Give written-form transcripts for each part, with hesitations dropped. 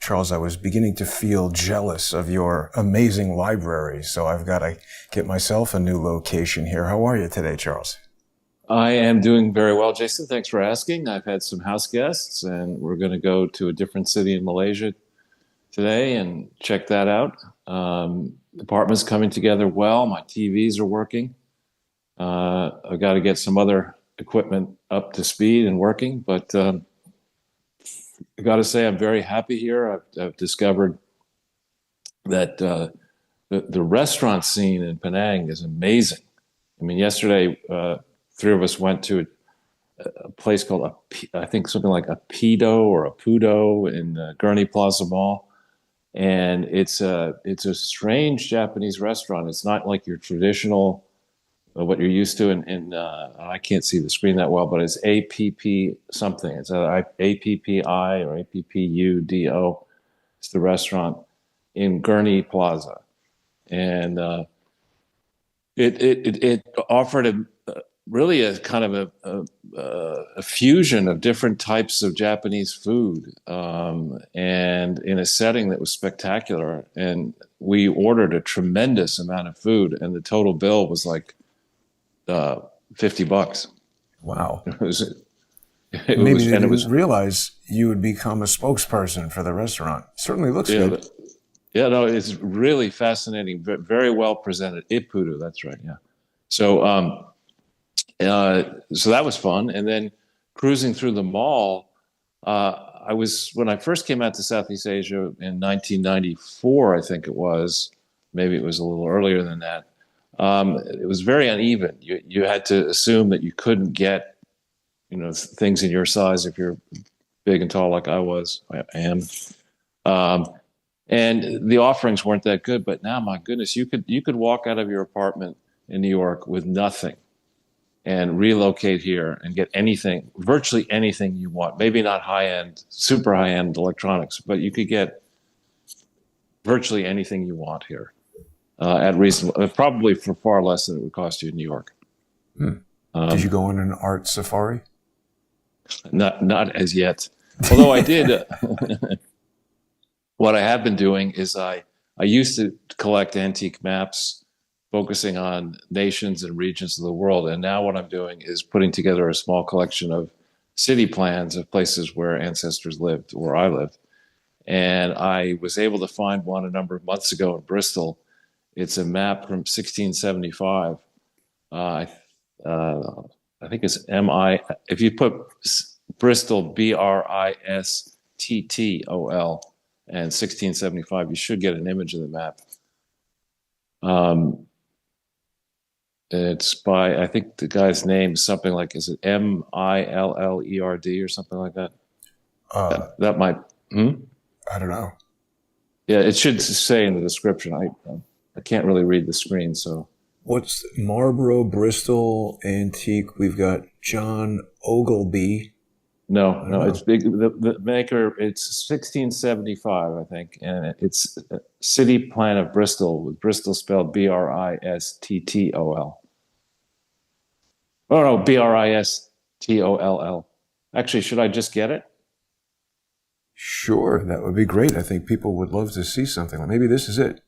Charles, I was beginning to feel jealous of your amazing library, so I've got to get myself a new location here. How are you today, Charles? I am doing very well, Jason. Thanks for asking. I've had some house guests, and we're going to go to a different city in Malaysia today and check that out. The apartment's coming together well. My TVs are working. I've got to get some other equipment up to speed and working, but I got to say I'm very happy here. I've discovered that the restaurant scene in Penang is amazing. I mean, yesterday, three of us went to a place called I think something like a Pido or a Pudo in Gurney Plaza Mall, and it's a strange Japanese restaurant. It's not like your traditional what you're used to. In I can't see the screen that well, but it's APP something. It's APPI or APPUDO. It's the restaurant in Gurney Plaza, and it offered really a kind of a fusion of different types of Japanese food, and in a setting that was spectacular. And we ordered a tremendous amount of food, and the total bill was like $50. Wow. It was, Maybe they didn't realize you would become a spokesperson for the restaurant. Certainly looks good. Yeah, no, it's really fascinating. Very well presented. Ipudu, that's right. Yeah. So, so that was fun. And then cruising through the mall, when I first came out to Southeast Asia in 1994, I think it was, maybe it was a little earlier than that. It was very uneven. You had to assume that you couldn't get, things in your size if you're big and tall like I am. And the offerings weren't that good. But now, my goodness, you could walk out of your apartment in New York with nothing and relocate here and get anything, virtually anything you want. Maybe not high-end, super high-end electronics, but you could get virtually anything you want here. At reasonable, probably for far less than it would cost you in New York. Did you go on an art safari? Not as yet. Although I did. What I have been doing is I used to collect antique maps, focusing on nations and regions of the world, and now what I'm doing is putting together a small collection of city plans of places where ancestors lived, where I lived. And I was able to find one a number of months ago in Bristol. It's a map from 1675. I think it's MI. If you put Bristol, BRISTTOL, and 1675, you should get an image of the map. It's by, I think the guy's name is something like, is it Millerd or something like that? That might. I don't know. Yeah, it should say in the description. I can't really read the screen, so. What's Marlborough, Bristol, antique? We've got John Ogleby. No, it's big. The maker, it's 1675, I think, and it's a city plan of Bristol, with Bristol spelled BRISTTOL. Oh no, BRISTOLL. Actually, should I just get it? Sure, that would be great. I think people would love to see something. Maybe this is it.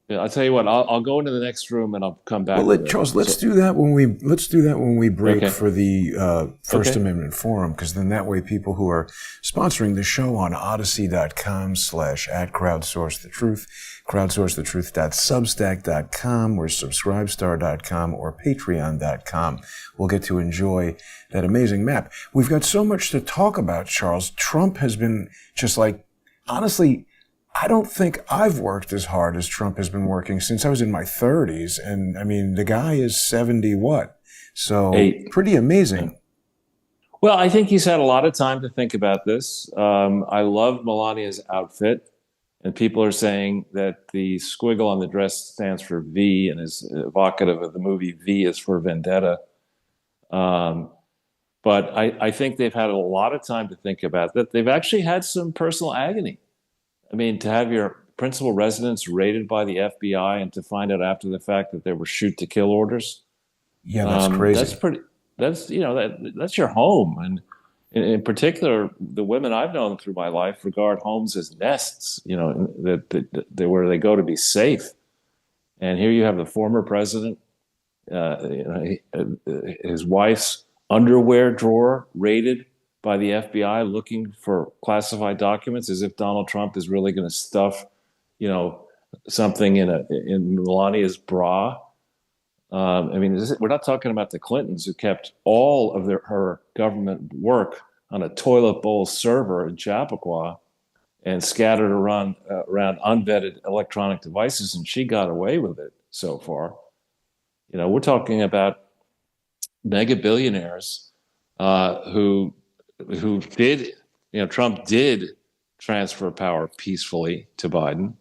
Yeah, I'll tell you what. I'll go into the next room and I'll come back. Well, Charles, let's do that when we break for the First Amendment Forum, because then that way people who are sponsoring the show on Odyssey.com/@crowdsourcethetruth, crowdsourcethetruth.substack.com, or subscribestar.com, or patreon.com will get to enjoy that amazing map. We've got so much to talk about, Charles. Trump has been just like, honestly, I don't think I've worked as hard as Trump has been working since I was in my 30s. And I mean, the guy is 70 what? So pretty amazing. Well, I think he's had a lot of time to think about this. I love Melania's outfit. And people are saying that the squiggle on the dress stands for V and is evocative of the movie V is for Vendetta. But I think they've had a lot of time to think about that. They've actually had some personal agony. I mean, to have your principal residence raided by the FBI and to find out after the fact that there were shoot-to-kill orders. Yeah, that's crazy. That's your home. In particular, the women I've known through my life regard homes as nests, where they go to be safe. And here you have the former president, his wife's underwear drawer raided by the FBI looking for classified documents, as if Donald Trump is really going to stuff, you know, something in Melania's bra. We're not talking about the Clintons, who kept all of her government work on a toilet bowl server in Chappaqua and scattered around unvetted electronic devices, and she got away with it so far. We're talking about mega billionaires who did, Trump did transfer power peacefully to Biden,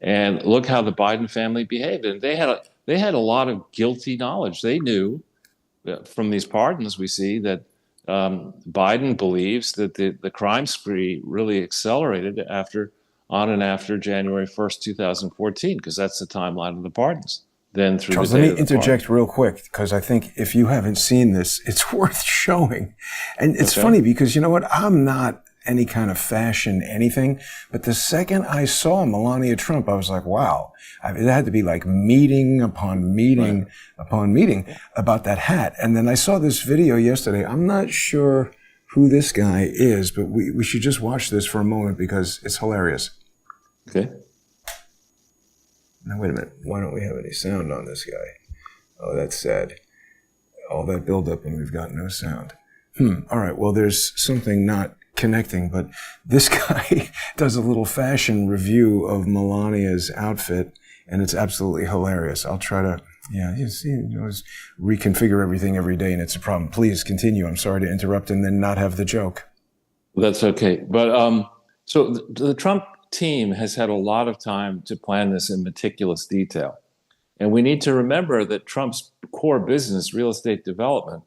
and look how the Biden family behaved. And they had a lot of guilty knowledge. They knew from these pardons we see that Biden believes that the crime spree really accelerated on and after January 1st, 2014, because that's the timeline of the pardons. Then through Charles, the let date me of the interject pardon. real quick, because I think if you haven't seen this, it's worth showing. And it's Okay. funny because you know what? I'm not any kind of fashion anything, but the second I saw Melania Trump, I was like, wow. It had to be like meeting upon meeting upon meeting about that hat. And then I saw this video yesterday. I'm not sure who this guy is, but we should just watch this for a moment because it's hilarious. Okay. Now, wait a minute. Why don't we have any sound on this guy? Oh, that's sad. All that buildup and we've got no sound. All right. Well, there's something not connecting, but this guy does a little fashion review of Melania's outfit, and it's absolutely hilarious. I'll try to, you see, reconfigure everything every day, and it's a problem. Please continue. I'm sorry to interrupt and then not have the joke. That's okay. But so the Trump team has had a lot of time to plan this in meticulous detail. And we need to remember that Trump's core business, real estate development,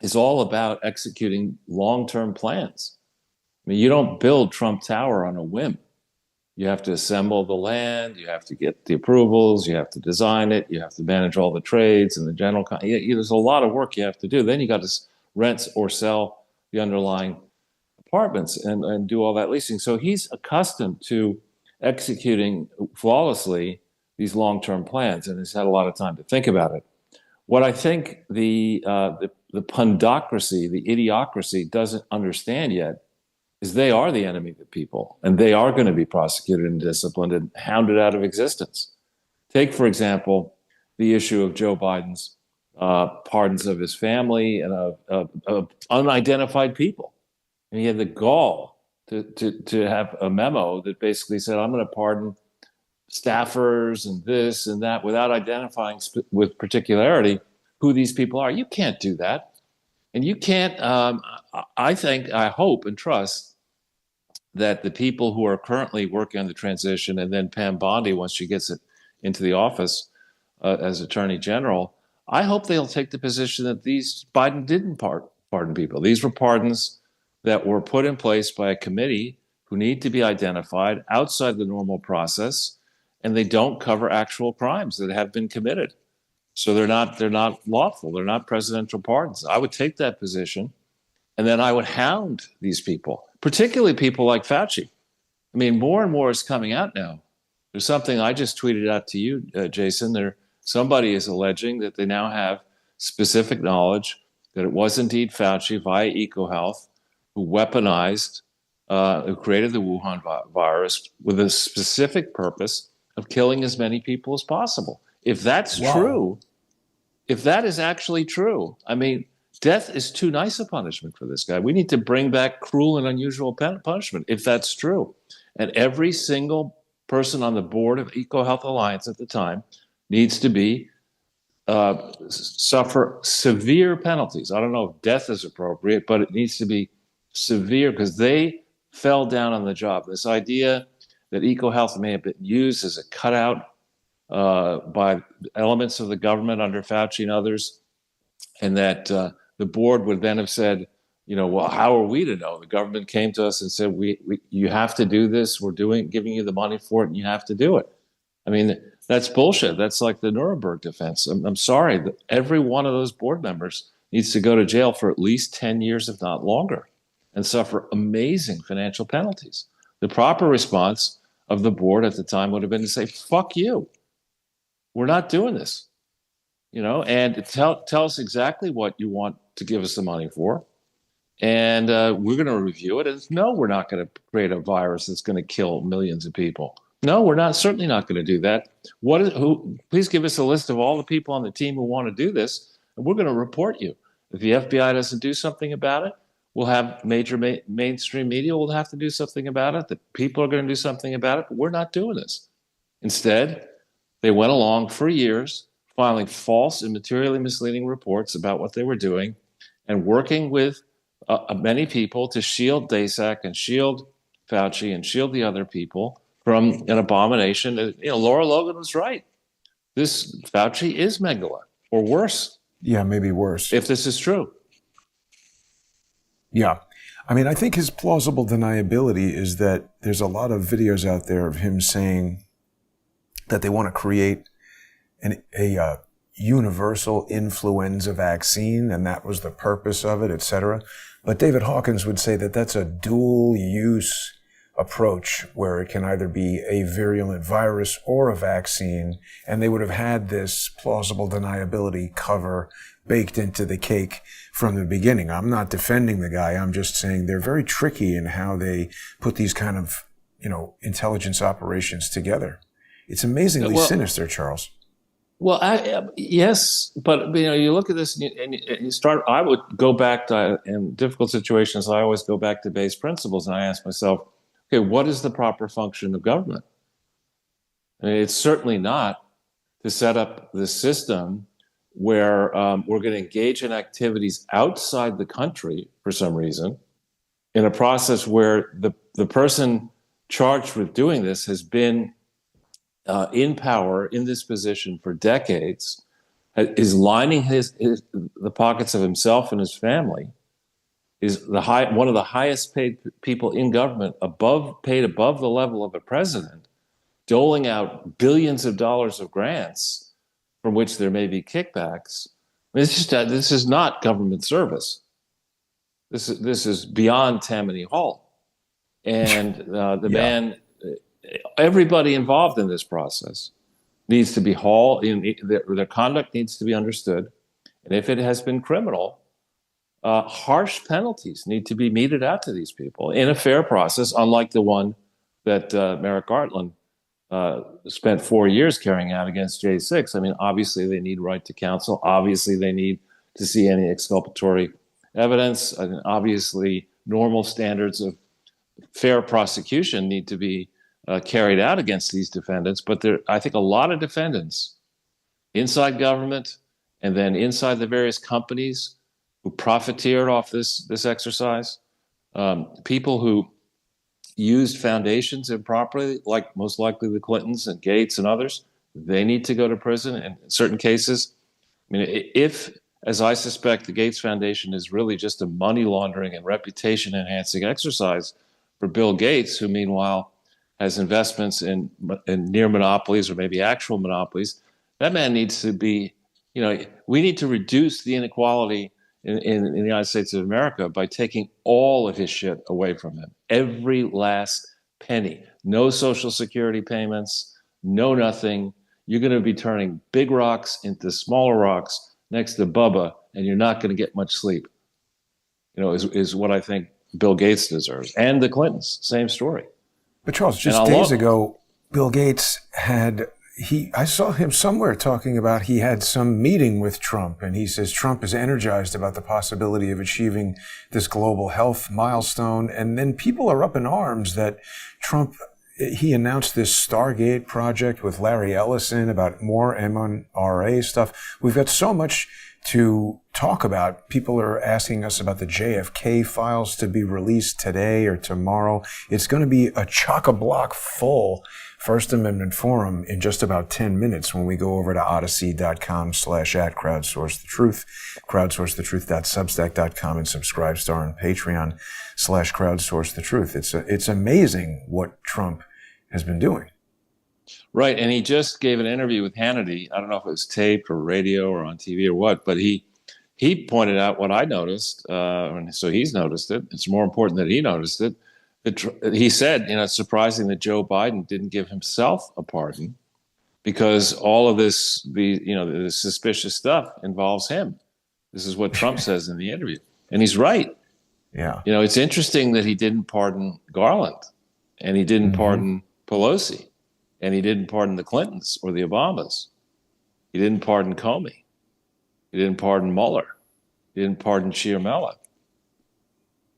is all about executing long-term plans. I mean, you don't build Trump Tower on a whim. You have to assemble the land, you have to get the approvals, you have to design it, you have to manage all the trades and the there's a lot of work you have to do. Then you got to rent or sell the underlying apartments and do all that leasing. So he's accustomed to executing flawlessly these long-term plans, and has had a lot of time to think about it. What I think the pundocracy, the idiocracy doesn't understand yet is they are the enemy of the people, and they are going to be prosecuted and disciplined and hounded out of existence. Take, for example, the issue of Joe Biden's pardons of his family and of unidentified people. And he had the gall to have a memo that basically said, I'm going to pardon staffers and this and that without identifying with particularity who these people are. You can't do that. And you can't, I hope and trust that the people who are currently working on the transition, and then Pam Bondi, once she gets it into the office as Attorney General, I hope they'll take the position that Biden didn't pardon people. These were pardons that were put in place by a committee who need to be identified outside the normal process, and they don't cover actual crimes that have been committed. So they're not lawful. They're not presidential pardons. I would take that position, and then I would hound these people, particularly people like Fauci. I mean, more and more is coming out now. There's something I just tweeted out to you, Jason. Somebody is alleging that they now have specific knowledge that it was indeed Fauci via EcoHealth who weaponized, who created the Wuhan virus with a specific purpose of killing as many people as possible. If that's true, if that is actually true, I mean, death is too nice a punishment for this guy. We need to bring back cruel and unusual punishment if that's true. And every single person on the board of EcoHealth Alliance at the time needs to be suffer severe penalties. I don't know if death is appropriate, but it needs to be severe because they fell down on the job. This idea that EcoHealth may have been used as a cutout by elements of the government under Fauci and others, and that the board would then have said, well, how are we to know? The government came to us and said, you have to do this. We're giving you the money for it, and you have to do it. I mean, that's bullshit. That's like the Nuremberg defense. I'm sorry. Every one of those board members needs to go to jail for at least 10 years, if not longer, and suffer amazing financial penalties. The proper response of the board at the time would have been to say, fuck you. We're not doing this, and tell us exactly what you want to give us the money for. And we're going to review it. And no, we're not going to create a virus that's going to kill millions of people. No, we're not. Certainly not going to do that. Please give us a list of all the people on the team who want to do this, and we're going to report you. If the FBI doesn't do something about it, we'll have major mainstream media will have to do something about it. The people are going to do something about it, but we're not doing this. Instead, they went along for years, filing false and materially misleading reports about what they were doing, and working with many people to shield Daszak and shield Fauci and shield the other people from an abomination. Laura Logan was right. This Fauci is megala, or worse. Yeah, maybe worse. If this is true. Yeah. I mean, I think his plausible deniability is that there's a lot of videos out there of him saying that they want to create a universal influenza vaccine, and that was the purpose of it, etc. But David Hawkins would say that that's a dual-use approach where it can either be a virulent virus or a vaccine, and they would have had this plausible deniability cover baked into the cake from the beginning. I'm not defending the guy. I'm just saying they're very tricky in how they put these kind of, intelligence operations together. It's amazingly sinister, Charles. Well, yes, but you look at this and you start. I would go back to, in difficult situations, I always go back to base principles, and I ask myself, okay, what is the proper function of government? I mean, it's certainly not to set up this system where we're going to engage in activities outside the country for some reason, in a process where the person charged with doing this has been in power in this position for decades, is lining the pockets of himself and his family, is one of the highest paid people in government, paid above the level of a president, doling out billions of dollars of grants from which there may be kickbacks. I mean, this is not government service. This is beyond Tammany Hall, and man. Everybody involved in this process needs to be hauled in. Their conduct needs to be understood, and if it has been criminal, harsh penalties need to be meted out to these people in a fair process, unlike the one that Merrick Garland spent 4 years carrying out against J6. I mean, obviously they need right to counsel. Obviously they need to see any exculpatory evidence. I mean, obviously normal standards of fair prosecution need to be carried out against these defendants. But I think a lot of defendants inside government and then inside the various companies who profiteered off this exercise, people who used foundations improperly, like most likely the Clintons and Gates and others, they need to go to prison. And in certain cases, I mean, if, as I suspect, the Gates Foundation is really just a money laundering and reputation enhancing exercise for Bill Gates, who meanwhile has investments in near monopolies or maybe actual monopolies, that man needs to be, we need to reduce the inequality in the United States of America by taking all of his shit away from him. Every last penny. No Social Security payments, no nothing. You're going to be turning big rocks into smaller rocks next to Bubba, and you're not going to get much sleep. Is what I think Bill Gates deserves. And the Clintons, same story. But Charles, just days ago, Bill Gates I saw him somewhere talking about he had some meeting with Trump, and he says Trump is energized about the possibility of achieving this global health milestone. And then people are up in arms that he announced this Stargate project with Larry Ellison about more mRNA stuff. We've got so much to talk about. People are asking us about the JFK files to be released today or tomorrow. It's going to be a chock-a-block full First Amendment forum in just about 10 minutes when we go over to odyssey.com/@crowdsourcethetruth, crowdsourcethetruth.substack.com, and Subscribestar and Patreon/crowdsourcethetruth. It's amazing what Trump has been doing. Right, and he just gave an interview with Hannity. I don't know if it was taped or radio or on TV or what, but he he pointed out what I noticed, and so he's noticed it. It's more important that he noticed it. He said, it's surprising that Joe Biden didn't give himself a pardon because all of this, the suspicious stuff involves him. This is what Trump says in the interview, and he's right. Yeah. It's interesting that he didn't pardon Garland, and he didn't pardon Pelosi, and he didn't pardon the Clintons or the Obamas. He didn't pardon Comey. He didn't pardon Mueller. He didn't pardon Chiarmella.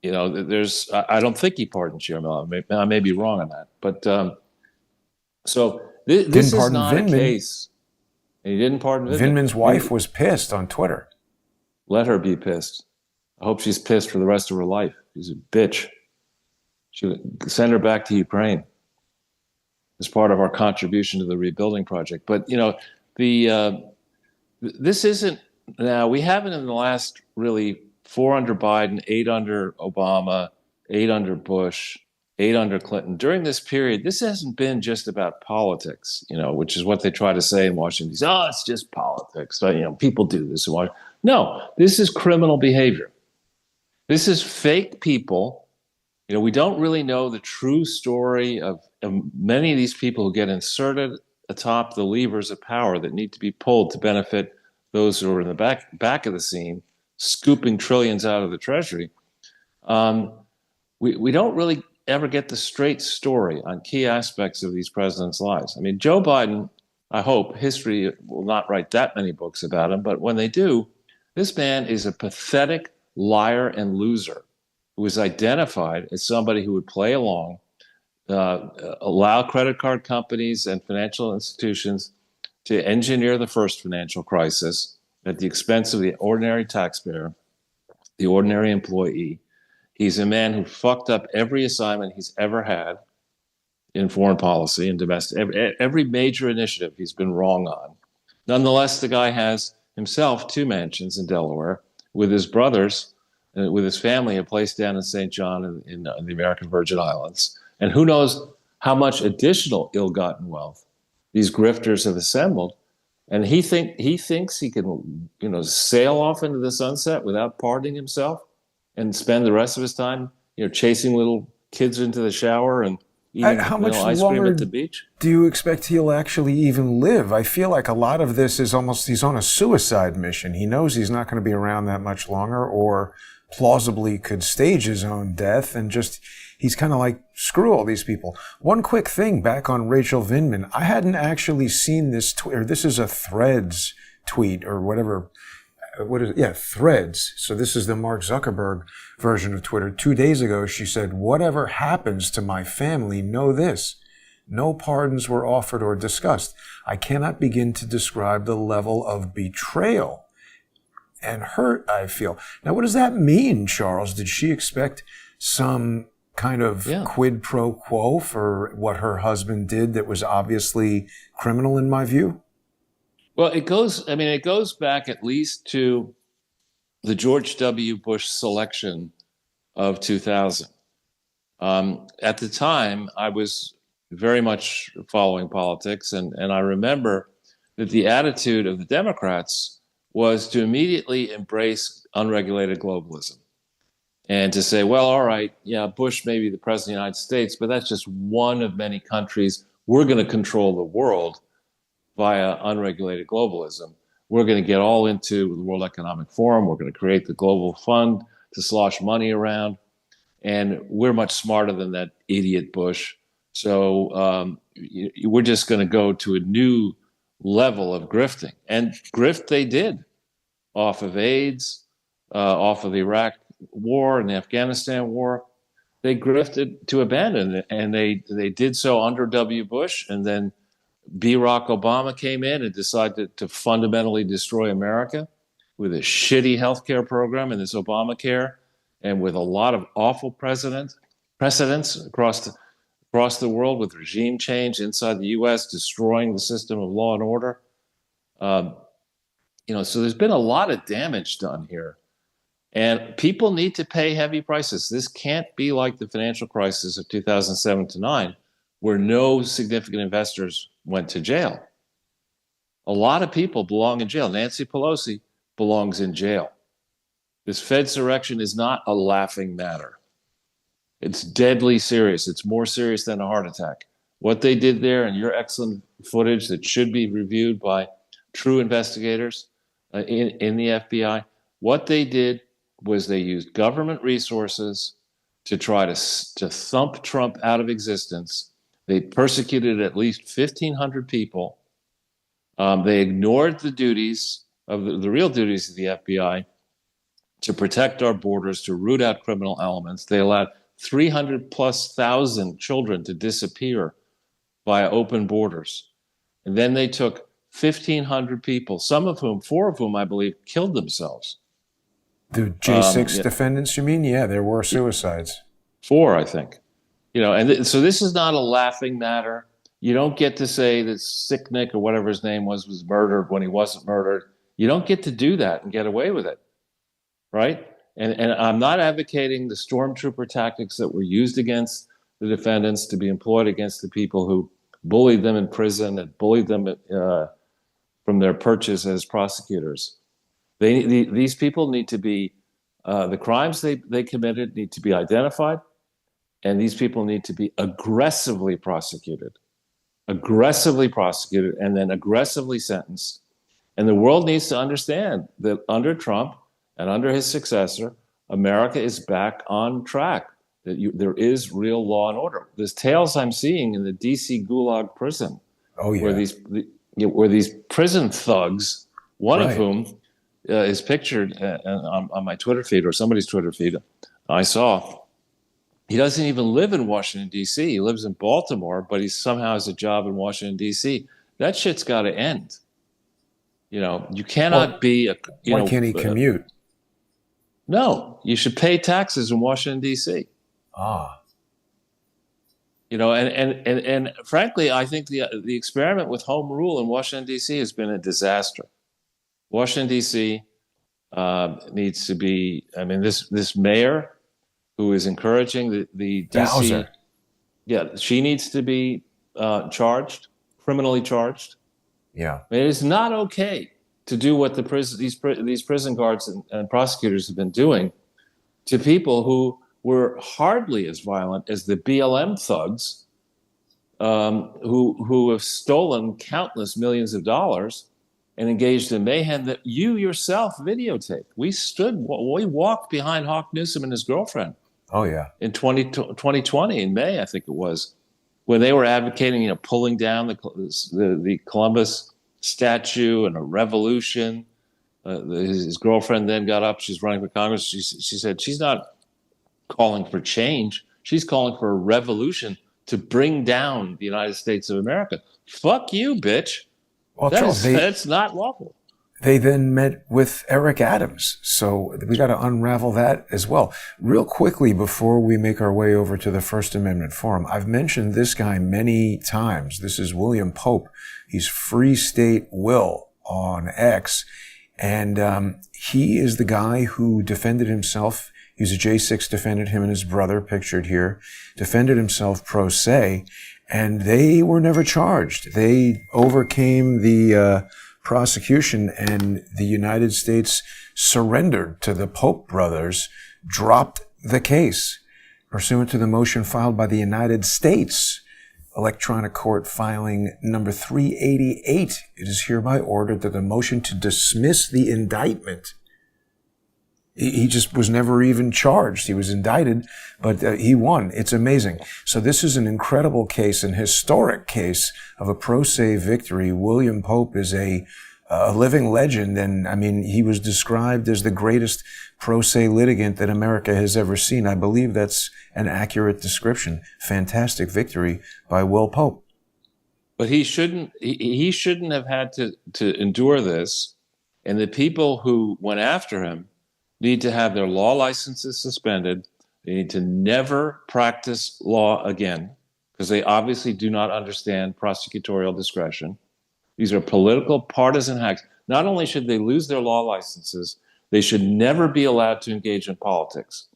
I don't think he pardoned Chiarmella. I may be wrong on that. But so this is not a case. And he didn't pardon Vindman. Vindman's wife was pissed on Twitter. Let her be pissed. I hope she's pissed for the rest of her life. She's a bitch. Send her back to Ukraine as part of our contribution to the rebuilding project. But, this isn't, now we haven't in the last really 4 under Biden, 8 under Obama, 8 under Bush, 8 under Clinton. During this period, this hasn't been just about politics, which is what they try to say in Washington. It's just politics. People do this in Washington. No, this is criminal behavior. This is fake people. We don't really know the true story of many of these people who get inserted atop the levers of power that need to be pulled to benefit those who are in the back of the scene, scooping trillions out of the Treasury. We don't really ever get the straight story on key aspects of these presidents' lives. I mean, Joe Biden, I hope history will not write that many books about him, but when they do, this man is a pathetic liar and loser who is identified as somebody who would play along, allow credit card companies and financial institutions to engineer the first financial crisis at the expense of the ordinary taxpayer, the ordinary employee. He's a man who fucked up every assignment he's ever had in foreign policy and domestic, every major initiative he's been wrong on. Nonetheless, the guy has himself 2 mansions in Delaware with his brothers, with his family, a place down in St. John in the American Virgin Islands. And who knows how much additional ill-gotten wealth these grifters have assembled. And he thinks he can, sail off into the sunset without pardoning himself and spend the rest of his time, chasing little kids into the shower and eating How much ice longer cream at the beach. Do you expect he'll actually even live? I feel like a lot of this is almost he's on a suicide mission. He knows he's not going to be around that much longer, or plausibly could stage his own death, and just he's kind of like, screw all these people. One quick thing back on Rachel Vindman. I hadn't actually seen this tweet. This is a Threads tweet or whatever. What is it? Yeah, Threads. So this is the Mark Zuckerberg version of Twitter. 2 days ago, she said, "Whatever happens to my family, know this. No pardons were offered or discussed. I cannot begin to describe the level of betrayal and hurt I feel." Now, what does that mean, Charles? Did she expect some kind of quid pro quo for what her husband did that was obviously criminal in my view? Well, it goes back at least to the George W. Bush selection of 2000. At the time, I was very much following politics, and I remember that the attitude of the Democrats was to immediately embrace unregulated globalism and to say, well, all right, Bush may be the president of the United States, but that's just one of many countries. We're going to control the world via unregulated globalism. We're going to get all into the World Economic Forum. We're going to create the global fund to slosh money around. And we're much smarter than that idiot Bush. So we're just going to go to a new level of grifting. And grift they did off of AIDS, off of the Iraq war and the Afghanistan war. They grifted to abandon it. And they did so under W. Bush, and then Barack Obama came in and decided to fundamentally destroy America with a shitty healthcare program and this Obamacare, and with a lot of awful precedents across the world, with regime change inside the U.S., destroying the system of law and order. So there's been a lot of damage done here, and people need to pay heavy prices. This can't be like the financial crisis of 2007 to 9, where no significant investors went to jail. A lot of people belong in jail. Nancy Pelosi belongs in jail. This Fedsurrection is not a laughing matter. It's deadly serious. It's more serious than a heart attack. What they did there, and your excellent footage that should be reviewed by true investigators in the FBI, what they did was they used government resources to try to thump Trump out of existence. They persecuted at least 1,500 people. They ignored the duties of the real duties of the FBI to protect our borders, to root out criminal elements. They allowed 300,000+ children to disappear via open borders. And then they took 1,500 people, four of whom I believe killed themselves. The J6 defendants, you mean? Yeah, there were suicides. 4, I think. And so this is not a laughing matter. You don't get to say that Sick Nick or whatever his name was murdered when he wasn't murdered. You don't get to do that and get away with it, right? And I'm not advocating the stormtrooper tactics that were used against the defendants to be employed against the people who bullied them in prison and bullied them from their perches as prosecutors. These people need to be, the crimes they committed need to be identified, and these people need to be aggressively prosecuted, and then aggressively sentenced. And the world needs to understand that under Trump and under his successor, America is back on track, that there is real law and order. There's tales I'm seeing in the D.C. Gulag prison, where these prison thugs, one of whom is pictured on my Twitter feed or somebody's Twitter feed I saw. He doesn't even live in Washington, D.C. He lives in Baltimore, but he somehow has a job in Washington, D.C. That shit's got to end. You cannot be why can't he commute? No, you should pay taxes in Washington, D.C. And frankly, I think the experiment with home rule in Washington, D.C. has been a disaster. Washington, D.C. Needs to be, this mayor who is encouraging the D.C. Bowser. Yeah, she needs to be criminally charged. Yeah. It is not okay to do what these prison guards and prosecutors have been doing to people who were hardly as violent as the BLM thugs who have stolen countless millions of dollars and engaged in mayhem that you yourself videotaped. We walked behind Hawk Newsom and his girlfriend. Oh, yeah. In 2020, in May, I think it was, when they were advocating, pulling down the Columbus statue and a revolution. His girlfriend then got up. She's running for Congress. She said she's not calling for change. She's calling for a revolution to bring down the United States of America. Fuck you, bitch. Well, that's not lawful. They then met with Eric Adams. So we got to unravel that as well. Real quickly, before we make our way over to the First Amendment Forum, I've mentioned this guy many times. This is William Pope. He's Free State Will on X. And he is the guy who defended himself. He's a J6 defendant, him and his brother, pictured here, defended himself pro se, and they were never charged. They overcame the prosecution, and the United States surrendered to the Pope brothers, dropped the case pursuant to the motion filed by the United States Electronic Court filing number 388. It is hereby ordered that the motion to dismiss the indictment. He just was never even charged. He was indicted, but he won. It's amazing. So this is an incredible case, an historic case of a pro se victory. William Pope is a living legend, and he was described as the greatest pro se litigant that America has ever seen. I believe that's an accurate description. Fantastic victory by Will Pope. But he shouldn't have had to endure this, and the people who went after him need to have their law licenses suspended. They need to never practice law again, because they obviously do not understand prosecutorial discretion. These are political partisan hacks. Not only should they lose their law licenses, they should never be allowed to engage in politics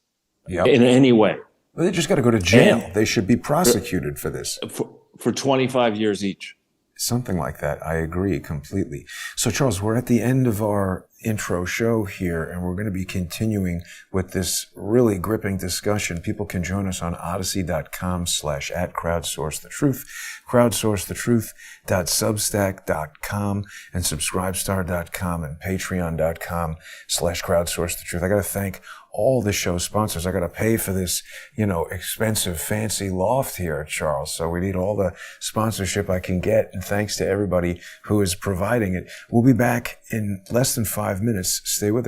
in any way. Well, they just got to go to jail. They should be prosecuted for this. For 25 years each. Something like that. I agree completely. So, Charles, we're at the end of our intro show here, and we're going to be continuing with this really gripping discussion. People can join us on odyssey.com/@crowdsourcethetruth, crowdsourcethetruth.substack.com, and subscribestar.com, and patreon.com/crowdsourcethetruth. I got to thank all the show sponsors. I got to pay for this, expensive, fancy loft here, Charles. So we need all the sponsorship I can get. And thanks to everybody who is providing it. We'll be back in less than 5 minutes. Stay with us.